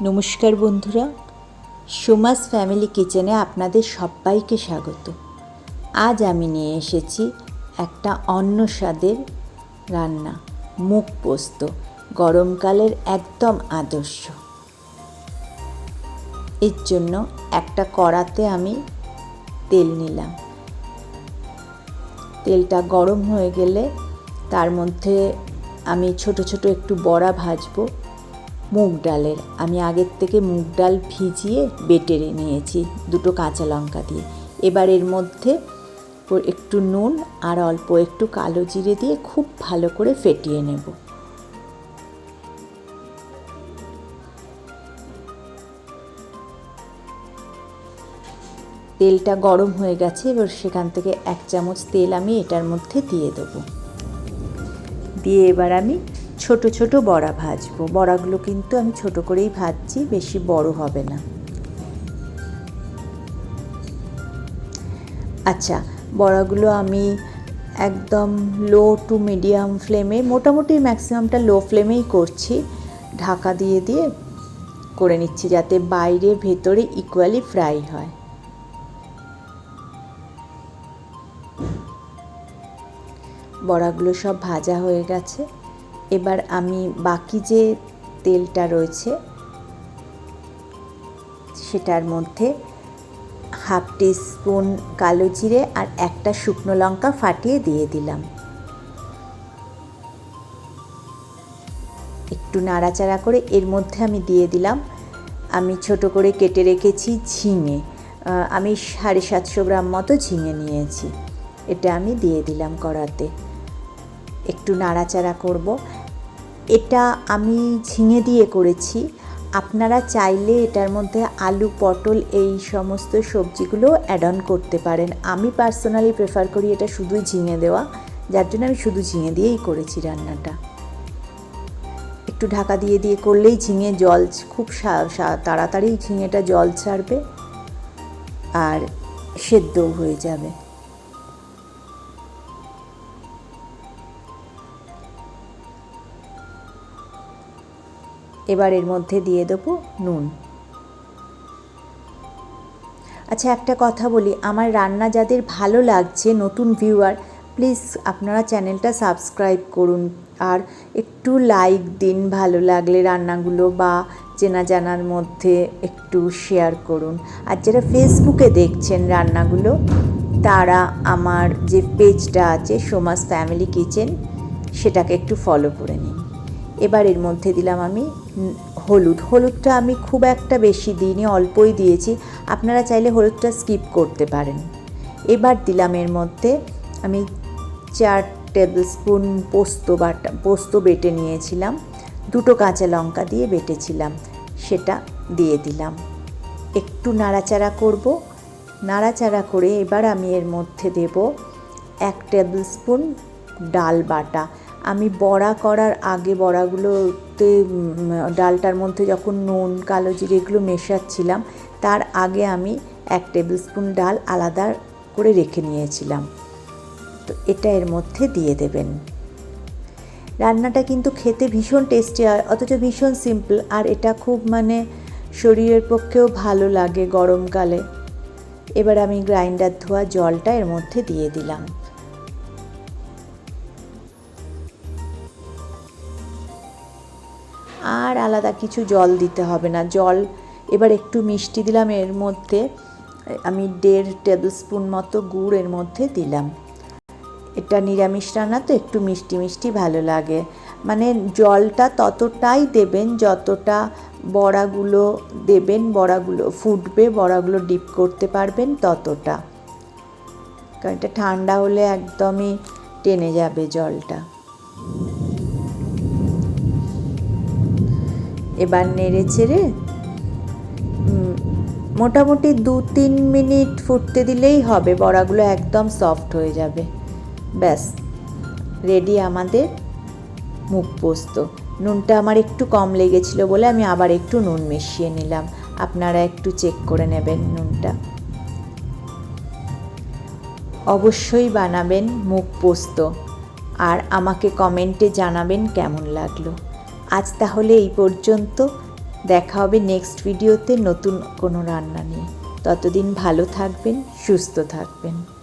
নমস্কার বন্ধুরা, সোমাস ফ্যামিলি কিচেনে আপনাদের সবাইকে স্বাগত। আজ আমি নিয়ে এসেছি একটা অন্য স্বাদের রান্না, মুগ পোস্ত, গরমকালের একদম আদর্শ। এর জন্য একটা কড়াতে আমি তেল নিলাম। তেলটা গরম হয়ে গেলে তার মধ্যে আমি ছোট ছোট একটু বড়া ভাজবো। মুগ ডালের আমি আগের থেকে মুগ ডাল ভিজিয়ে বেটে নিয়েছি দুটো কাঁচা লঙ্কা দিয়ে। এবার এর মধ্যে একটু নুন আর অল্প একটু কালো জিরে দিয়ে খুব ভালো করে ফেটিয়ে নেব। তেলটা গরম হয়ে গেছে, এবার সেখান থেকে 1 চামচ তেল আমি এটার মধ্যে দিয়ে দেবো। দিয়ে এবার আমি ছোট ছোট বড়া ভাজবো। বড়াগুলো কিন্তু আমি ছোট করেই ভাজছি, বেশি বড় হবে না। আচ্ছা, বড়াগুলো আমি একদম লো টু মিডিয়াম ফ্লেমে, মোটামুটি ম্যাক্সিমামটা লো ফ্লেমেই করছি, ঢাকা দিয়ে দিয়ে করে নিচ্ছি যাতে বাইরে ভেতরে ইকুয়ালি ফ্রাই হয়। বড়াগুলো সব ভাজা হয়ে গেছে। এবার আমি বাকি যে তেলটা রয়েছে সেটার মধ্যে 1/2 টিস্পুন কালো জিরে আর একটা শুকনো লঙ্কা ফাটিয়ে দিয়ে দিলাম। একটু নাড়াচাড়া করে এর মধ্যে আমি দিয়ে দিলাম আমি ছোট করে কেটে রেখেছি ঝিঙে। আমি 750 গ্রাম মতো ঝিঙে নিয়েছি। এটা আমি দিয়ে দিলাম কড়াতে। একটু নাড়াচাড়া করব। এটা আমি ঝিঙে দিয়ে করেছি, আপনারা চাইলে এটার মধ্যে আলু, পটল এই সমস্ত সবজিগুলো অ্যাড অন করতে পারেন। আমি পার্সোনালি প্রেফার করি এটা শুধুই ঝিঙে দেওয়া, যার জন্য আমি শুধু ঝিঙে দিয়েই করেছি রান্নাটা। একটু ঢাকা দিয়ে দিয়ে করলেই ঝিঙে জল খুব তাড়াতাড়ি ঝিঙেটা জল ছাড়বে আর সেদ্ধও হয়ে যাবে। এবার এর মধ্যে দিয়ে দেবো নুন। আচ্ছা, একটা কথা বলি, আমার রান্না যাদের ভালো লাগছে, নতুন ভিউয়ার, প্লিজ আপনারা চ্যানেলটা সাবস্ক্রাইব করুন আর একটু লাইক দিন ভালো লাগলে রান্নাগুলো, বা চেনা জানার মধ্যে একটু শেয়ার করুন। আর যারা ফেসবুকে দেখছেন রান্নাগুলো, তারা আমার যে পেজটা আছে সোমাস ফ্যামিলি কিচেন, সেটাকে একটু ফলো করে নিন। এবার এর মধ্যে দিলাম আমি হলুদটা আমি খুব একটা বেশি দিইনি, অল্পই দিয়েছি, আপনারা চাইলে হলুদটা স্কিপ করতে পারেন। এবার দিলাম এর মধ্যে আমি 4 টেবিল স্পুন পোস্ত বেটে নিয়েছিলাম, 2টো কাঁচা লঙ্কা দিয়ে বেটেছিলাম, সেটা দিয়ে দিলাম। একটু নাড়াচাড়া করব। নাড়াচাড়া করে এবার আমি এর মধ্যে দেব 1 টেবিল স্পুন ডাল বাটা। আমি বড়া করার আগে বড়াগুলোতে ডালটার মধ্যে যখন নুন, কালো জিরে এগুলো মেশাচ্ছিলাম, তার আগে আমি 1 টেবিল স্পুন ডাল আলাদা করে রেখে নিয়েছিলাম। তো এটা এর মধ্যে দিয়ে দেবেন। রান্নাটা কিন্তু খেতে ভীষণ টেস্টি হয়, অথচ ভীষণ সিম্পল, আর এটা খুব শরীরের পক্ষেও ভালো লাগে গরমকালে। এবার আমি গ্রাইন্ডার ধোয়া জলটা এর মধ্যে দিয়ে দিলাম। আর আলাদা কিছু জল দিতে হবে না। জল এবার একটু মিষ্টি দিলাম এর মধ্যে, আমি 1.5 টেবিল স্পুন মতো গুড় এর মধ্যে দিলাম। এটা নিরামিষ রান্না তো একটু মিষ্টি মিষ্টি ভালো লাগে। জলটা ততটাই দেবেন যতটা বড়াগুলো দেবেন, বড়াগুলো ফুটবে, বড়াগুলো ডিপ করতে পারবেন ততটা, কারণ এটা ঠান্ডা হলে একদমই টেনে যাবে জলটা। এবার নেড়ে চেড়ে মোটামুটি 2-3 মিনিট ফুটতে দিলেই হবে, বড়াগুলো একদম সফট হয়ে যাবে। ব্যাস রেডি আমাদের মুগ পোস্ত। নুনটা আমার একটু কম লেগেছিল বলে আমি আবার একটু নুন মিশিয়ে নিলাম, আপনারা একটু চেক করে নেবেন নুনটা। অবশ্যই বানাবেন মুগ পোস্ত আর আমাকে কমেন্টে জানাবেন কেমন লাগলো। আজ তাহলে এই পর্যন্ত। দেখা হবে নেক্সট ভিডিওতে নতুন কোনো রান্না নিয়ে। ততদিন ভালো থাকবেন, সুস্থ থাকবেন।